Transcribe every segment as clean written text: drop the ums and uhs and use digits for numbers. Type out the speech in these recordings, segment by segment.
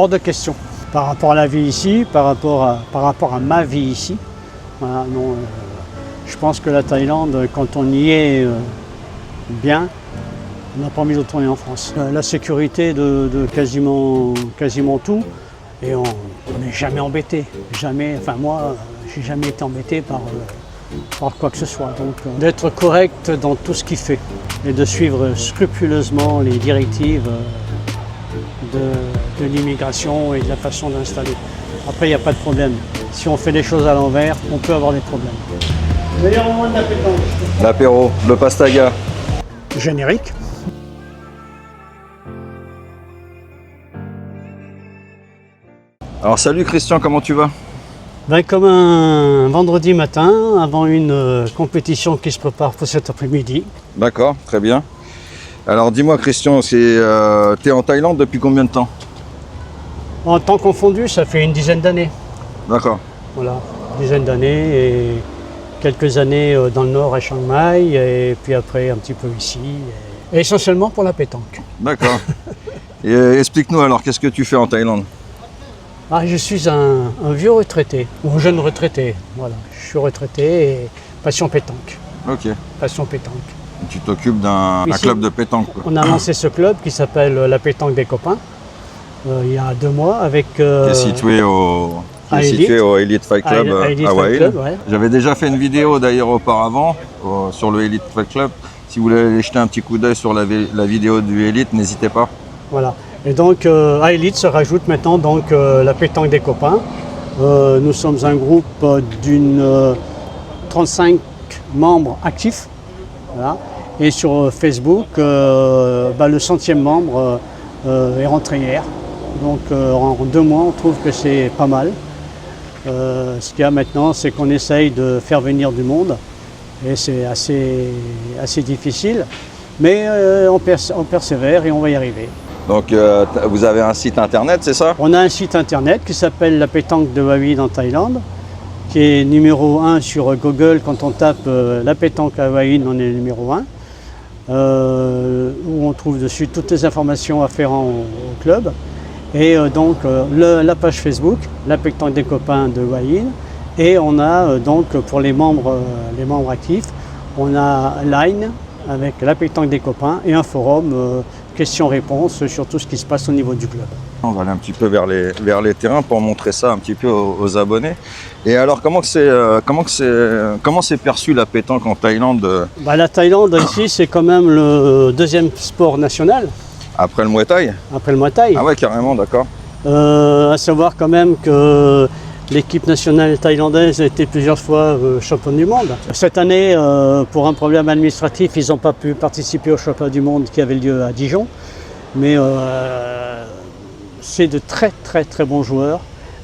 Hors de question. Par rapport à la vie ici, par rapport à ma vie ici, voilà, non, je pense que la Thaïlande, quand on y est bien, on n'a pas envie de retourner en France. La sécurité de quasiment tout, et on n'est jamais embêté. Jamais, enfin moi, j'ai jamais été embêté par quoi que ce soit. Donc d'être correct dans tout ce qu'il fait et de suivre scrupuleusement les directives de l'immigration et de la façon d'installer. Après, il n'y a pas de problème. Si on fait les choses à l'envers, on peut avoir des problèmes. Meilleur moment de la pétanque. L'apéro, le pastaga. Générique. Alors salut Christian, comment tu vas? Ben, comme un vendredi matin, avant une compétition qui se prépare pour cet après-midi. D'accord, très bien. Alors dis-moi Christian, t'es en Thaïlande depuis combien de temps? En temps confondu, ça fait une dizaine d'années. D'accord. Voilà, une dizaine d'années et quelques années dans le nord à Chiang Mai et puis après un petit peu ici. Et essentiellement pour la pétanque. D'accord. Et explique-nous alors, qu'est-ce que tu fais en Thaïlande? Ah, je suis un vieux retraité, ou un jeune retraité. Voilà, je suis retraité et passion pétanque. Ok. Passion pétanque. Tu t'occupes d'un club de pétanque, quoi. On a lancé ce club qui s'appelle la pétanque des copains il y a 2 mois avec. Qui est situé au Elite Fight Club à Wailin. Ouais. J'avais déjà fait une vidéo d'ailleurs auparavant sur le Elite Fight Club. Si vous voulez aller jeter un petit coup d'œil sur la vidéo du Elite, n'hésitez pas. Voilà. Et donc à Elite se rajoute maintenant donc, la pétanque des copains. Nous sommes un groupe d'une 35 membres actifs. Voilà. Et sur Facebook, le 100e membre est rentré hier. Donc en 2 mois, on trouve que c'est pas mal. Ce qu'il y a maintenant, c'est qu'on essaye de faire venir du monde. Et c'est assez difficile. Mais on persévère et on va y arriver. Donc vous avez un site internet, c'est ça? On a un site internet qui s'appelle la pétanque de Wailin en Thaïlande, qui est numéro 1 sur Google. Quand on tape la pétanque à Wailin, on est numéro 1. Où on trouve dessus toutes les informations afférentes au club. Et donc la page Facebook, la pétanque des copains de Wailin. Et on a donc pour les membres actifs, on a Line avec la pétanque des copains et un forum questions-réponses sur tout ce qui se passe au niveau du club. On va aller un petit peu vers les terrains pour montrer ça un petit peu aux abonnés. Et alors comment c'est perçu la pétanque en Thaïlande? La Thaïlande ici c'est quand même le 2e sport national. Après le Muay Thai? Après le Muay Thai. Ah ouais, carrément, d'accord. À savoir quand même que l'équipe nationale thaïlandaise a été plusieurs fois championne du monde. Cette année, pour un problème administratif, ils n'ont pas pu participer au championnat du monde qui avait lieu à Dijon. Mais c'est de très bons joueurs,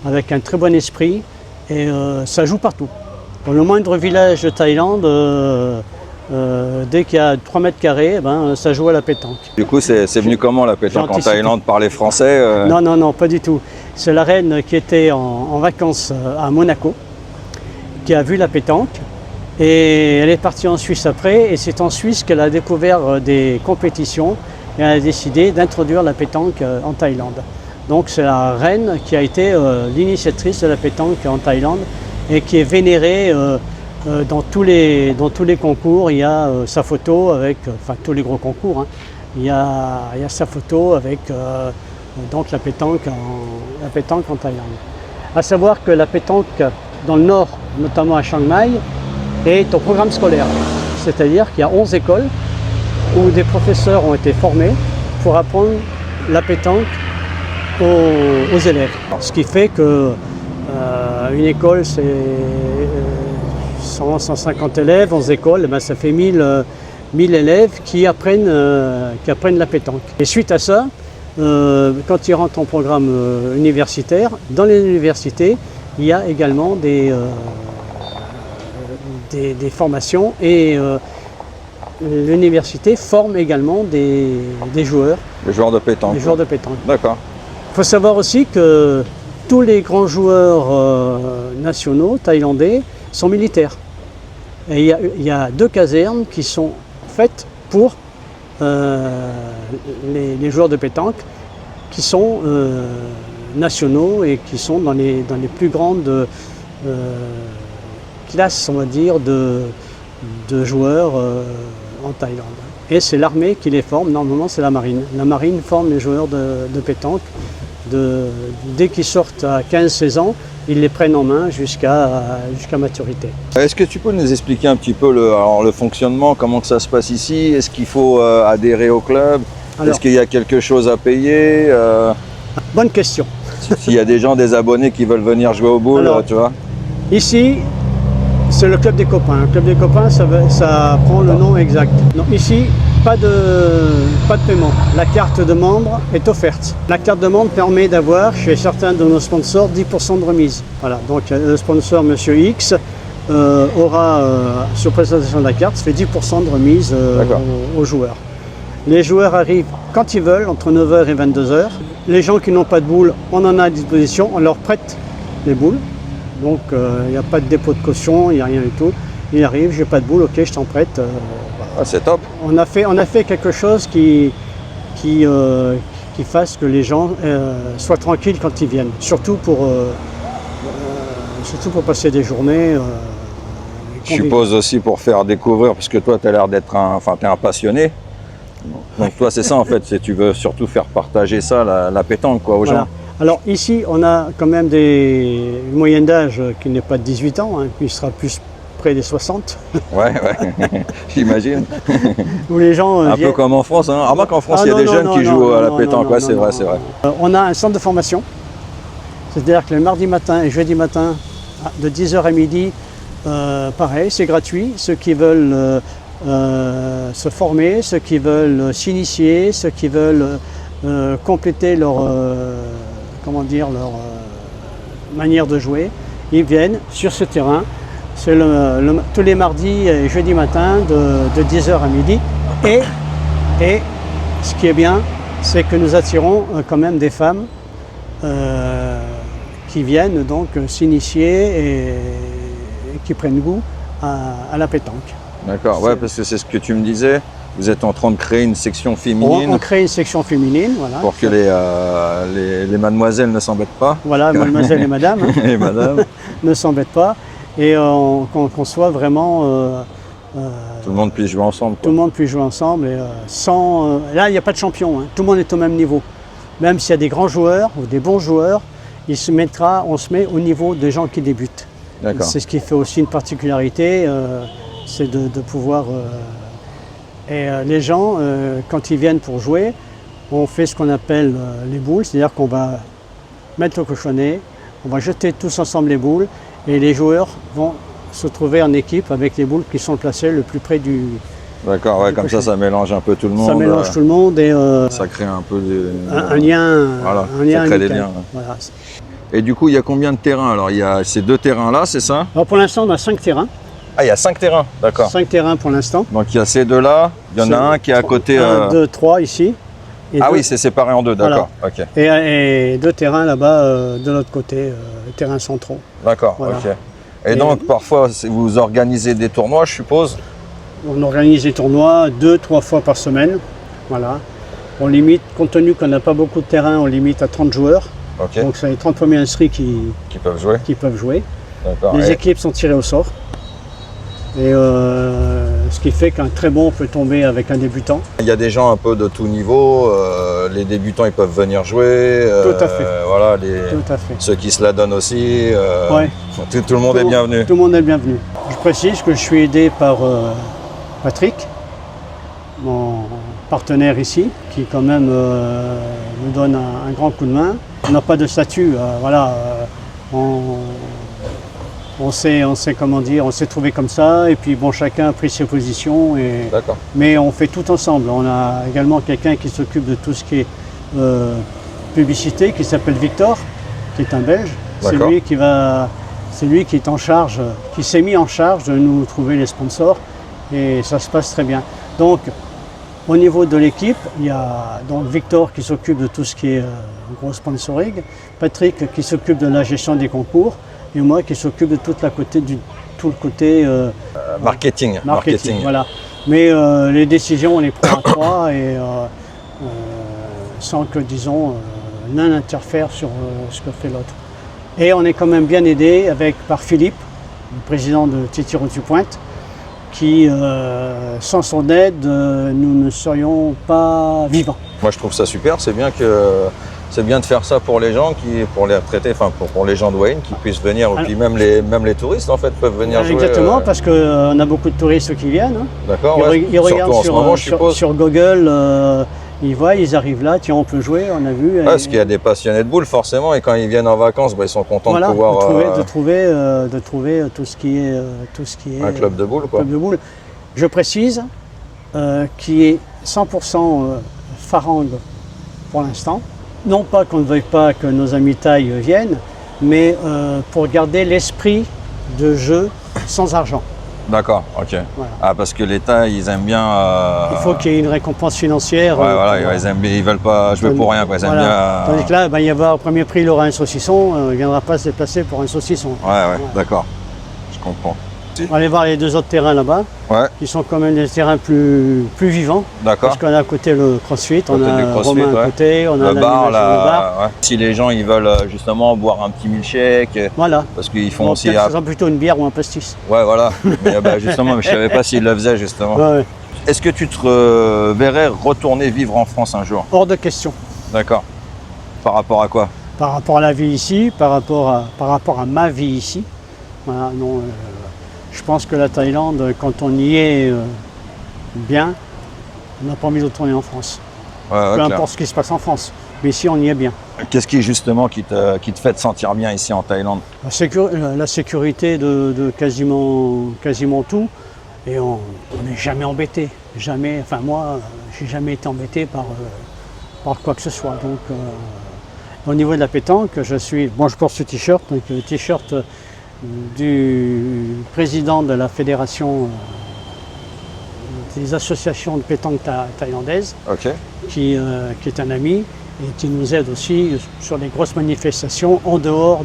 avec un très bon esprit, et ça joue partout. Dans le moindre village de Thaïlande, dès qu'il y a 3 mètres carrés, ça joue à la pétanque. Du coup, c'est venu comment la pétanque en Thaïlande? Par les Français? Non, pas du tout. C'est la reine qui était en vacances à Monaco, qui a vu la pétanque, et elle est partie en Suisse après, et c'est en Suisse qu'elle a découvert des compétitions, et elle a décidé d'introduire la pétanque en Thaïlande. Donc c'est la reine qui a été l'initiatrice de la pétanque en Thaïlande, et qui est vénérée dans tous les concours. Il y a sa photo avec, tous les gros concours, hein, il y a sa photo avec donc la pétanque en Thaïlande. À savoir que la pétanque dans le nord, notamment à Chiang Mai, est au programme scolaire. C'est-à-dire qu'il y a 11 écoles où des professeurs ont été formés pour apprendre la pétanque aux élèves. Ce qui fait que une école c'est 150 élèves, 11 écoles, ça fait 1000 élèves qui apprennent la pétanque. Et suite à ça, quand ils rentrent en programme universitaire, dans les universités, il y a également des formations et l'université forme également des joueurs. Des joueurs de pétanque. Des joueurs de pétanque. D'accord. Il faut savoir aussi que tous les grands joueurs nationaux thaïlandais sont militaires. Et il y a 2 casernes qui sont faites pour les joueurs de pétanque, qui sont nationaux et qui sont dans les plus grandes classes, on va dire, de joueurs en Thaïlande. Et c'est l'armée qui les forme, normalement c'est la marine. La marine forme les joueurs de pétanque. Dès qu'ils sortent à 15-16 ans, ils les prennent en main jusqu'à maturité. Est-ce que tu peux nous expliquer un petit peu le fonctionnement, comment que ça se passe ici? Est-ce qu'il faut adhérer au club? Est-ce qu'il y a quelque chose à payer? Bonne question. S'il y a des gens, des abonnés qui veulent venir jouer au boule, tu vois? Ici, c'est le club des copains. Le club des copains, ça prend le nom exact. Donc ici, pas de paiement. La carte de membre est offerte. La carte de membre permet d'avoir chez certains de nos sponsors 10% de remise. Voilà, donc le sponsor Monsieur X aura, sur présentation de la carte, fait 10% de remise aux joueurs. Les joueurs arrivent quand ils veulent, entre 9h et 22h. Les gens qui n'ont pas de boules, on en a à disposition, on leur prête les boules. Donc il n'y a pas de dépôt de caution, il n'y a rien du tout. Il arrive, j'ai pas de boule, ok, je t'en prête. Ah, c'est top. On a fait quelque chose qui fasse que les gens soient tranquilles quand ils viennent. Surtout pour passer des journées. Je suppose aussi pour faire découvrir, parce que toi tu as l'air d'être t'es un passionné. Donc toi c'est ça en fait, tu veux surtout faire partager ça, la pétanque quoi, aux gens. Alors ici on a quand même une moyenne d'âge qui n'est pas de 18 ans, hein, qui sera plus près des 60. Ouais, j'imagine. Où les gens un peu comme en France, hein. Remarque qu'en France il y a des jeunes qui jouent à la pétanque, c'est vrai. On a un centre de formation, c'est-à-dire que le mardi matin et jeudi matin, de 10h à midi, pareil, c'est gratuit. Ceux qui veulent se former, ceux qui veulent s'initier, ceux qui veulent compléter leur manière de jouer, ils viennent sur ce terrain. C'est tous les mardis et jeudi matin de 10h à midi. Et ce qui est bien, c'est que nous attirons quand même des femmes qui viennent donc s'initier et qui prennent goût à la pétanque. D'accord, ouais, parce que c'est ce que tu me disais. Vous êtes en train de créer une section féminine. On crée une section féminine, voilà. Pour que les mademoiselles ne s'embêtent pas. Voilà, mademoiselles et madame. Et madame. Ne s'embêtent pas. Et qu'on soit vraiment... tout le monde puisse jouer ensemble. Quoi. Tout le monde puisse jouer ensemble. Et, là, il n'y a pas de champion. Hein. Tout le monde est au même niveau. Même s'il y a des grands joueurs ou des bons joueurs, on se met au niveau des gens qui débutent. C'est ce qui fait aussi une particularité, c'est de pouvoir... les gens, quand ils viennent pour jouer, on fait ce qu'on appelle les boules, c'est-à-dire qu'on va mettre le cochonnet, on va jeter tous ensemble les boules et les joueurs vont se trouver en équipe avec les boules qui sont placées le plus près du... D'accord, ouais, comme ça mélange un peu tout le monde. Ça mélange tout le monde et... ça crée un peu un lien. Voilà, un lien ça crée des liens. Voilà. Et du coup, il y a combien de terrains? Alors, il y a ces 2 terrains-là, c'est ça? Alors pour l'instant, on a 5 terrains. Ah, il y a 5 terrains, d'accord. 5 terrains pour l'instant. Donc il y a ces 2-là, il y en a un qui est à côté... 1, 2, 3 ici. Et oui, c'est séparé en 2, d'accord. Voilà. Okay. Et 2 terrains là-bas de l'autre côté, terrains centraux. D'accord, voilà. Ok. Et donc parfois, vous organisez des tournois, je suppose? On organise des tournois 2-3 fois par semaine. Voilà. On limite, compte tenu qu'on n'a pas beaucoup de terrain, on limite à 30 joueurs. Okay. Donc c'est les 30 premiers inscrits qui peuvent jouer. Les équipes sont tirées au sort. Et ce qui fait qu'un très bon peut tomber avec un débutant. Il y a des gens un peu de tout niveau, les débutants ils peuvent venir jouer. Tout à fait. Voilà, tout à fait. Ceux qui se la donnent aussi. Ouais. Tout le monde est bienvenu. Tout le monde est bienvenu. Je précise que je suis aidé par Patrick, mon partenaire ici, qui quand même me donne un grand coup de main. On n'a pas de statut, voilà. On s'est trouvé comme ça, et puis bon, chacun a pris ses positions, mais on fait tout ensemble. On a également quelqu'un qui s'occupe de tout ce qui est publicité, qui s'appelle Victor, qui est un Belge. C'est lui qui est en charge, qui s'est mis en charge de nous trouver les sponsors, et ça se passe très bien. Donc, au niveau de l'équipe, il y a donc Victor qui s'occupe de tout ce qui est gros sponsoring, Patrick qui s'occupe de la gestion des concours, et moi qui s'occupe de tout le côté marketing. Voilà. Mais les décisions, on les prend à 3 et sans que, disons, l'un interfère sur ce que fait l'autre. Et on est quand même bien aidé par Philippe, le président de Titirou-du-Pointe, qui, sans son aide, nous ne serions pas vivants. Moi je trouve ça super, c'est bien de faire ça pour les gens, pour les retraités, enfin pour les gens de Wayne qui puissent venir, et puis même les touristes en fait peuvent venir jouer. Exactement, parce qu'on a beaucoup de touristes qui viennent. Hein. D'accord, ils regardent sur Google, ils voient, ils arrivent là, tiens on peut jouer, on a vu. Parce qu'il y a des passionnés de boules forcément, et quand ils viennent en vacances, ils sont contents de pouvoir... de trouver tout ce qui est... un club de boules quoi. Club de boules. Je précise qui est 100% Farang pour l'instant. Non pas qu'on ne veuille pas que nos amis thaïs viennent, mais pour garder l'esprit de jeu sans argent. D'accord, ok. Voilà. Ah, parce que les Thaïs, ils aiment bien... Il faut qu'il y ait une récompense financière. Ouais, voilà, ils veulent pas jouer pour rien, quoi. Ils aiment bien... Tandis que là, il y va au premier prix, il aura un saucisson, il ne viendra pas se déplacer pour un saucisson. Ouais, d'accord, je comprends. On va aller voir les 2 autres terrains là-bas, qui sont quand même des terrains plus vivants. D'accord. Parce qu'on a à côté le CrossFit, on a Romain à côté, on a le bar. Si les gens ils veulent justement boire un petit milkshake, parce qu'ils font aussi... Ça sera plutôt une bière ou un pastis. Ouais, voilà. Mais, justement, je ne savais pas s'ils le faisaient justement. Est-ce que tu te verrais retourner vivre en France un jour? Hors de question. D'accord. Par rapport à quoi? Par rapport à la vie ici, par rapport à ma vie ici. Voilà, non... Je pense que la Thaïlande, quand on y est bien, on n'a pas envie de retourner en France. Peu importe ce qui se passe en France, mais ici on y est bien. Qu'est-ce qui justement qui te fait te sentir bien ici en Thaïlande? La sécurité de quasiment tout, et on n'est jamais embêté. Jamais, enfin moi, j'ai jamais été embêté par quoi que ce soit. Donc au niveau de la pétanque, je porte ce t-shirt, donc le t-shirt du président de la fédération des associations de pétanque thaïlandaises, qui est un ami et qui nous aide aussi sur les grosses manifestations en dehors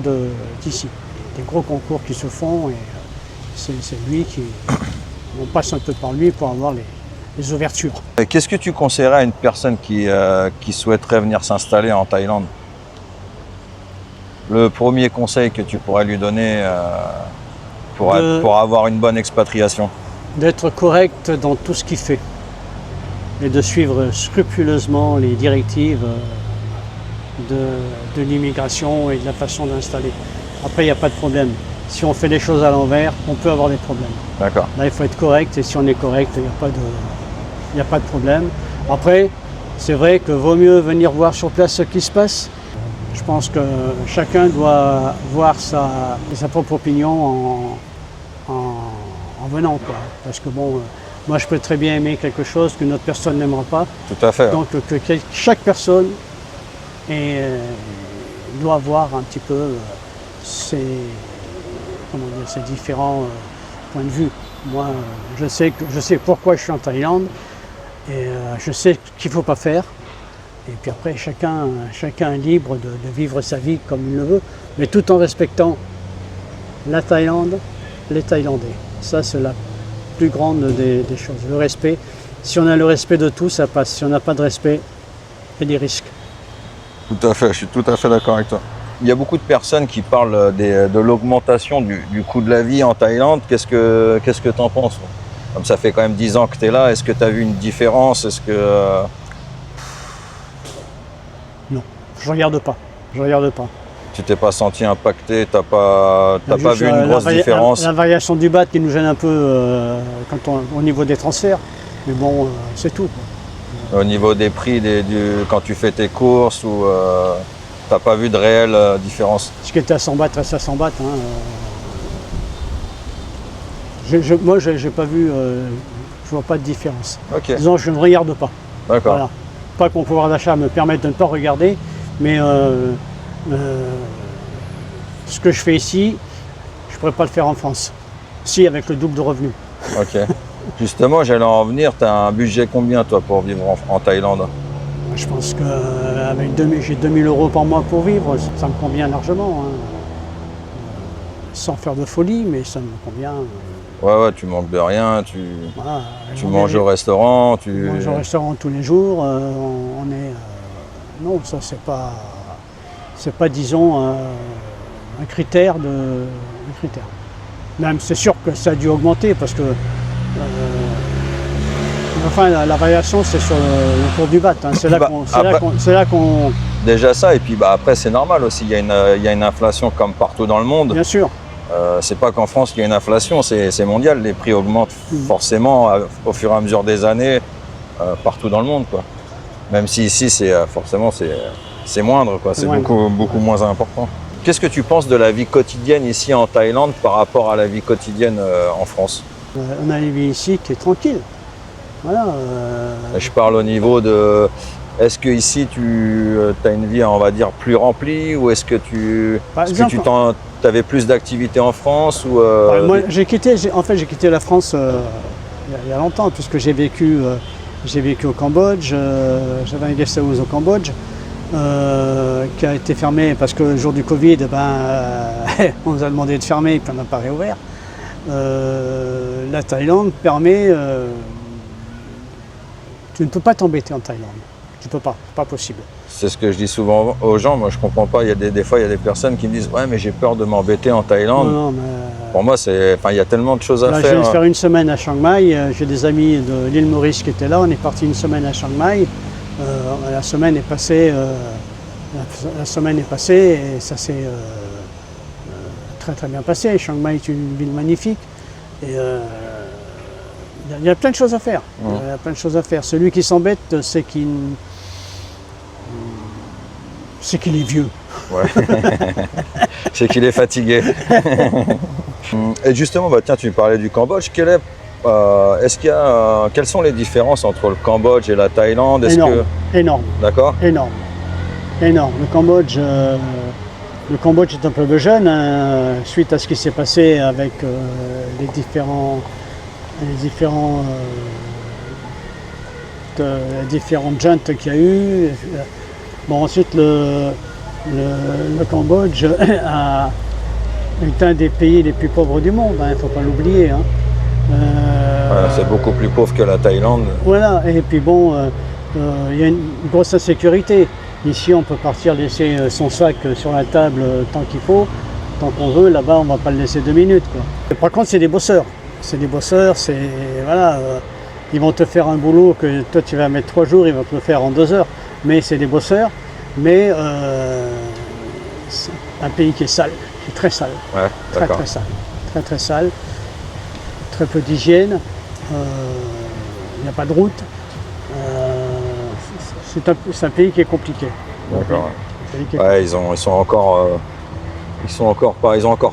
d'ici. Des gros concours qui se font et c'est lui on passe un peu par lui pour avoir les ouvertures. Qu'est-ce que tu conseillerais à une personne qui souhaiterait venir s'installer en Thaïlande? Le premier conseil que tu pourrais lui donner pour avoir une bonne expatriation? D'être correct dans tout ce qu'il fait et de suivre scrupuleusement les directives de l'immigration et de la façon d'installer. Après, il n'y a pas de problème. Si on fait les choses à l'envers, on peut avoir des problèmes. D'accord. Là, il faut être correct et si on est correct, il n'y a pas de problème. Après, c'est vrai que vaut mieux venir voir sur place ce qui se passe. Je pense que chacun doit voir sa propre opinion en venant, quoi. Parce que bon, moi je peux très bien aimer quelque chose qu'une autre personne n'aimera pas. Tout à fait. Donc que chaque personne doit voir un petit peu ses différents points de vue. Moi, je sais pourquoi je suis en Thaïlande et je sais ce qu'il ne faut pas faire. Et puis après, chacun est libre de vivre sa vie comme il le veut, mais tout en respectant la Thaïlande, les Thaïlandais. Ça, c'est la plus grande des choses. Le respect. Si on a le respect de tout, ça passe. Si on n'a pas de respect, il y a des risques. Tout à fait, je suis tout à fait d'accord avec toi. Il y a beaucoup de personnes qui parlent de l'augmentation du coût de la vie en Thaïlande. Qu'est-ce que tu en penses? Comme ça fait quand même 10 ans que tu es là, est-ce que tu as vu une différence? Est-ce que... Non, je regarde pas. Tu t'es pas senti impacté, t'as pas vu une grosse différence? La variation du baht qui nous gêne un peu au niveau des transferts, mais bon, c'est tout, quoi. Au niveau des prix, quand tu fais tes courses, ou t'as pas vu de réelle différence? Ce qui était à 100 bahts reste à 100 bahts. Hein. Moi, j'ai pas vu, je vois pas de différence. Okay. Disons, je ne regarde pas. D'accord. Voilà. Pas que mon pouvoir d'achat me permette de ne pas regarder, mais ce que je fais ici, je ne pourrais pas le faire en France. Si, avec le double de revenus. Ok. Justement, j'allais en venir, tu as un budget combien toi pour vivre en Thaïlande? Je pense que j'ai 2000 € par mois pour vivre, ça me convient largement. Hein. Sans faire de folie, mais ça me convient. Ouais, tu manques de rien, tu manges au restaurant. On mange au restaurant tous les jours, Non, ça c'est pas... c'est pas, disons, un critère. Même c'est sûr que ça a dû augmenter parce que enfin la variation c'est sur le cours du BAT. Hein. C'est là qu'on. Déjà ça, et puis après c'est normal aussi, il y a une inflation comme partout dans le monde. Bien sûr. C'est pas qu'en France qu'il y a une inflation, c'est mondial, les prix augmentent forcément au fur et à mesure des années partout dans le monde, quoi. Même si ici forcément c'est moindre, quoi. C'est beaucoup moins important. Qu'est-ce que tu penses de la vie quotidienne ici en Thaïlande par rapport à la vie quotidienne en France? On a une vie ici qui est tranquille. Voilà. Je parle au niveau de... Est-ce que ici tu as une vie, on va dire, plus remplie, ou est-ce que tu avais plus d'activités en France ou moi j'ai quitté la France il y a longtemps, puisque j'ai vécu au Cambodge. J'avais un guest house au Cambodge qui a été fermé parce que le jour du Covid, on nous a demandé de fermer et puis on n'a pas réouvert. La Thaïlande permet... tu ne peux pas t'embêter en Thaïlande. Tu peux pas, c'est pas possible. C'est ce que je dis souvent aux gens, moi je comprends pas, des fois il y a des personnes qui me disent « Ouais mais j'ai peur de m'embêter en Thaïlande ». Non, mais... Pour moi, il y a tellement de choses à faire. Je vais faire une semaine à Chiang Mai, j'ai des amis de l'île Maurice qui étaient là, on est parti une semaine à Chiang Mai. La semaine est passée et ça s'est très très bien passé. Chiang Mai est une ville magnifique. Et, il y a plein de choses à faire. Il y a plein de choses à faire. Celui qui s'embête, c'est qu'il est vieux. Ouais. C'est qu'il est fatigué. Et justement, tiens, tu parlais du Cambodge. Quelles sont les différences entre le Cambodge et la Thaïlande? Énorme. D'accord. Énorme. Le Cambodge est un peu jeune, suite à ce qui s'est passé avec les différentes juntes qu'il y a eu. Bon, ensuite, le Cambodge est un des pays les plus pauvres du monde, il ne faut pas l'oublier. Hein. C'est beaucoup plus pauvre que la Thaïlande. Voilà, et puis bon, il y a une grosse insécurité. Ici, on peut partir laisser son sac sur la table tant qu'il faut, tant qu'on veut. Là-bas, on ne va pas le laisser 2 minutes, quoi. Et par contre, c'est des bosseurs. Voilà, ils vont te faire un boulot que toi tu vas mettre 3 jours, ils vont te le faire en 2 heures. Mais c'est des bosseurs, mais c'est un pays qui est sale, qui est très sale. Ouais, très sale, très peu d'hygiène, il n'y a pas de route. C'est un pays qui est compliqué. D'accord. Ouais, ils ont encore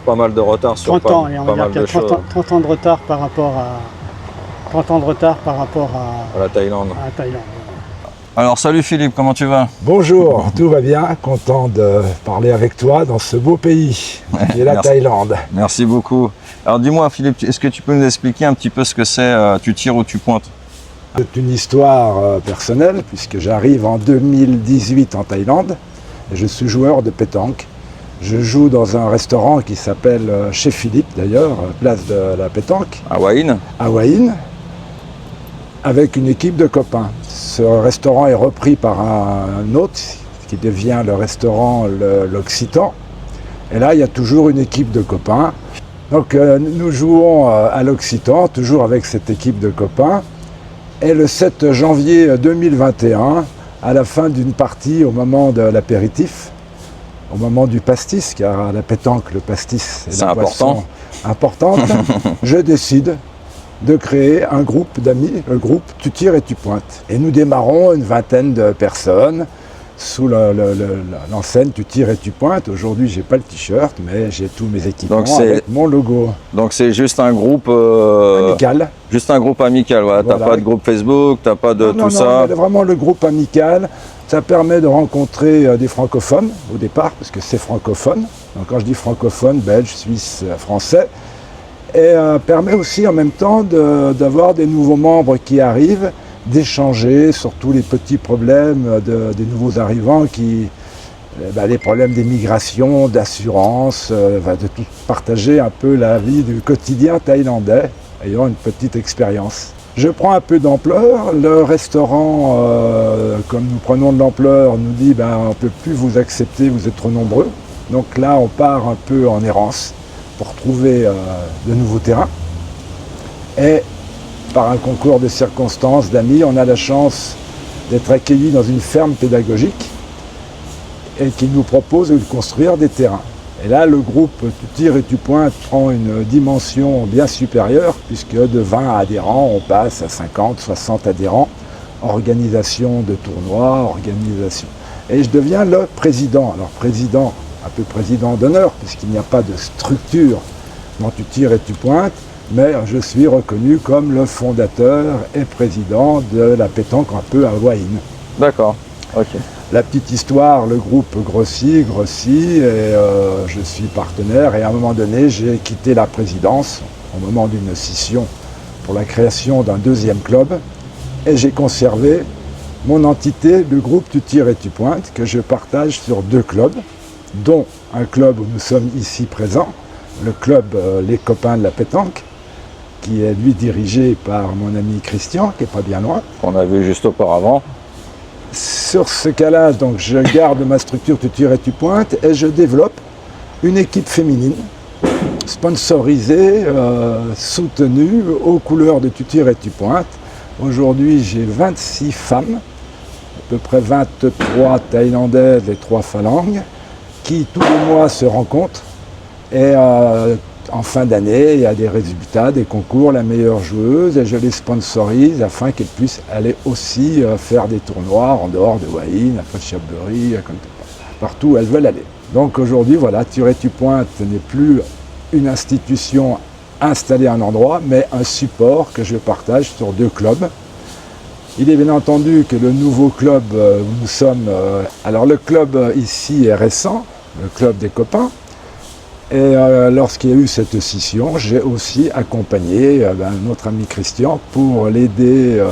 pas mal de retard sur 30 ans, et on va mal dire qu'il y a 30 ans de retard par rapport à la Thaïlande. Thaïlande. Alors salut Philippe, comment tu vas? Bonjour, tout va bien, content de parler avec toi dans ce beau pays qui est la Thaïlande. Merci beaucoup. Alors dis-moi Philippe, est-ce que tu peux nous expliquer un petit peu ce que c'est tu tires ou tu pointes? C'est une histoire personnelle puisque j'arrive en 2018 en Thaïlande et je suis joueur de pétanque. Je joue dans un restaurant qui s'appelle Chez Philippe d'ailleurs, place de la pétanque. À Hua Hin. À Hua Hin, avec une équipe de copains. Ce restaurant est repris par un autre qui devient le restaurant l'Occitan. Et là, il y a toujours une équipe de copains. Donc nous jouons à l'Occitan, toujours avec cette équipe de copains. Et le 7 janvier 2021, à la fin d'une partie, au moment de l'apéritif, au moment du pastis, car à la pétanque, le pastis est la boisson importante, je décide de créer un groupe d'amis, le groupe Tu tires et tu pointes. Et nous démarrons une vingtaine de personnes sous l'enseigne Tu tires et tu pointes. Aujourd'hui, j'ai pas le t-shirt, mais j'ai tous mes équipements avec mon logo. Donc c'est juste un groupe amical. Juste un groupe amical, voilà. T'as pas de groupe Facebook, t'as pas de tout ça. Non, vraiment le groupe amical. Ça permet de rencontrer des francophones au départ, parce que c'est francophone. Donc quand je dis francophone, belge, suisse, français. Et permet aussi en même temps d'avoir des nouveaux membres qui arrivent, d'échanger sur tous les petits problèmes des nouveaux arrivants, les problèmes d'immigration, d'assurance, de tout partager un peu la vie du quotidien thaïlandais, ayant une petite expérience. Je prends un peu d'ampleur. Le restaurant, comme nous prenons de l'ampleur, nous dit ben, on ne peut plus vous accepter, vous êtes trop nombreux. Donc là, on part un peu en errance pour trouver de nouveaux terrains. Et par un concours de circonstances, d'amis, on a la chance d'être accueillis dans une ferme pédagogique et qui nous propose de construire des terrains. Et là, le groupe Tu tires et tu pointes prend une dimension bien supérieure, puisque de 20 adhérents, on passe à 50, 60 adhérents, organisation de tournois, organisation. Et je deviens le président. Alors président, un peu président d'honneur, puisqu'il n'y a pas de structure dont Tu tires et tu pointes, mais je suis reconnu comme le fondateur et président de la pétanque un peu à Wahin. D'accord, ok. La petite histoire, le groupe grossit, et je suis partenaire. Et à un moment donné, j'ai quitté la présidence au moment d'une scission pour la création d'un deuxième club. Et j'ai conservé mon entité, le groupe Tu tires et tu pointes, que je partage sur 2 clubs, dont un club où nous sommes ici présents, le club Les Copains de la Pétanque, qui est lui dirigé par mon ami Christian, qui n'est pas bien loin. On a vu juste auparavant. Sur ce cas-là, donc, je garde ma structure Tu tires et tu pointes et je développe une équipe féminine sponsorisée, soutenue aux couleurs de Tu tires et tu pointes. Aujourd'hui, j'ai 26 femmes, à peu près 23 Thaïlandaises et 3 Phalangues, qui tous les mois se rencontrent. Et en fin d'année, il y a des résultats, des concours, la meilleure joueuse, et je les sponsorise afin qu'elles puissent aller aussi faire des tournois en dehors de Wahin, à Port-Chablery, partout où elles veulent aller. Donc aujourd'hui, voilà, Tire et tu pointes n'est plus une institution installée à un endroit, mais un support que je partage sur 2 clubs. Il est bien entendu que le nouveau club où nous sommes, alors le club ici est récent, le club des copains. Et lorsqu'il y a eu cette scission, j'ai aussi accompagné notre ami Christian pour l'aider,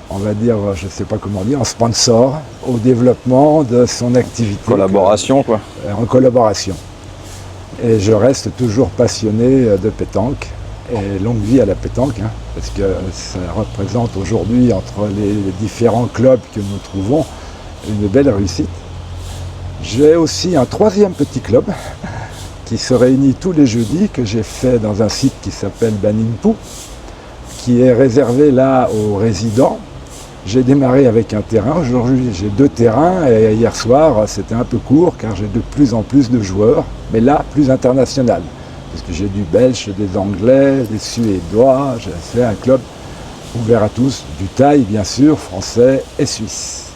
on va dire, je ne sais pas comment dire, en sponsor au développement de son activité. Collaboration, quoi. En collaboration. Et je reste toujours passionné de pétanque. Et longue vie à la pétanque, hein, parce que ça représente aujourd'hui, entre les différents clubs que nous trouvons, une belle réussite. J'ai aussi un 3e petit club qui se réunit tous les jeudis, que j'ai fait dans un site qui s'appelle Baningpu, qui est réservé là aux résidents. J'ai démarré avec un terrain, aujourd'hui j'ai 2 terrains, et hier soir c'était un peu court car j'ai de plus en plus de joueurs, mais là plus international, parce que j'ai du Belge, des Anglais, des Suédois, j'ai fait un club ouvert à tous, du Thaï bien sûr, français et suisse.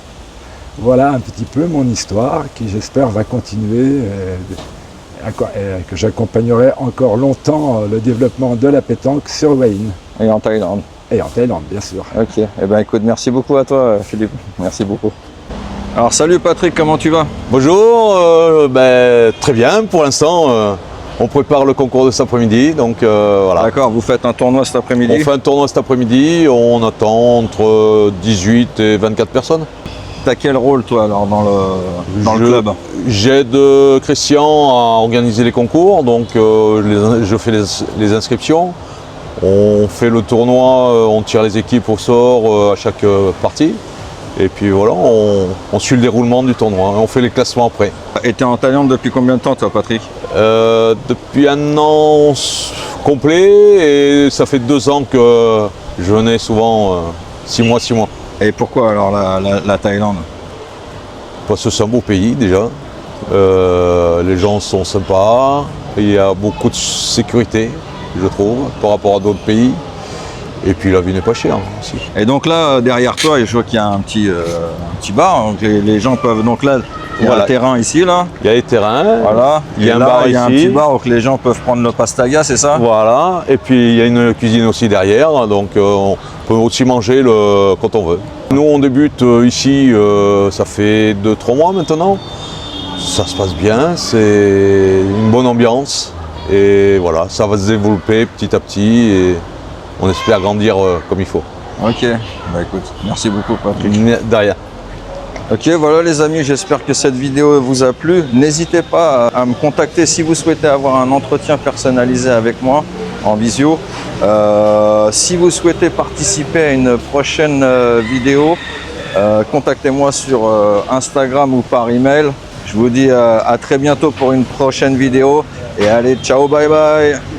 Voilà un petit peu mon histoire qui j'espère va continuer, que j'accompagnerai encore longtemps le développement de la pétanque sur Wahin. Et en Thaïlande. Et en Thaïlande, bien sûr. Ok, eh ben écoute, merci beaucoup à toi Philippe, merci beaucoup. Alors salut Patrick, comment tu vas? Bonjour, très bien pour l'instant. On prépare le concours de cet après-midi, donc voilà. D'accord, vous faites un tournoi cet après-midi? On fait un tournoi cet après-midi, on attend entre 18 et 24 personnes. T'as quel rôle toi alors dans le club? J'aide Christian à organiser les concours, donc je fais les inscriptions. On fait le tournoi, on tire les équipes au sort à chaque partie. Et puis voilà, on suit le déroulement du tournoi, on fait les classements après. Et t'es en Thaïlande depuis combien de temps toi Patrick? Depuis 1 an complet, et ça fait 2 ans que je venais souvent 6 mois. Et pourquoi alors la Thaïlande? Parce que c'est un beau pays déjà, les gens sont sympas, il y a beaucoup de sécurité je trouve par rapport à d'autres pays, et puis la vie n'est pas chère aussi. Et donc là derrière toi je vois qu'il y a un petit bar, donc les gens peuvent, donc là il y a un terrain ici là. Il y a les terrains, voilà. Il y a un bar ici. Il y a un petit bar où les gens peuvent prendre le pastaga, c'est ça? Voilà, et puis il y a une cuisine aussi derrière, donc on peut aussi manger quand on veut. Nous on débute ici, ça fait 2-3 mois maintenant. Ça se passe bien, c'est une bonne ambiance, et voilà, ça va se développer petit à petit, et on espère grandir comme il faut. Ok, bah écoute, merci beaucoup Patrick. Derrière. Ok, voilà les amis, j'espère que cette vidéo vous a plu. N'hésitez pas à me contacter si vous souhaitez avoir un entretien personnalisé avec moi. en visio. Si vous souhaitez participer à une prochaine vidéo, contactez-moi sur Instagram ou par email. Je vous dis à très bientôt pour une prochaine vidéo et allez, ciao, bye bye.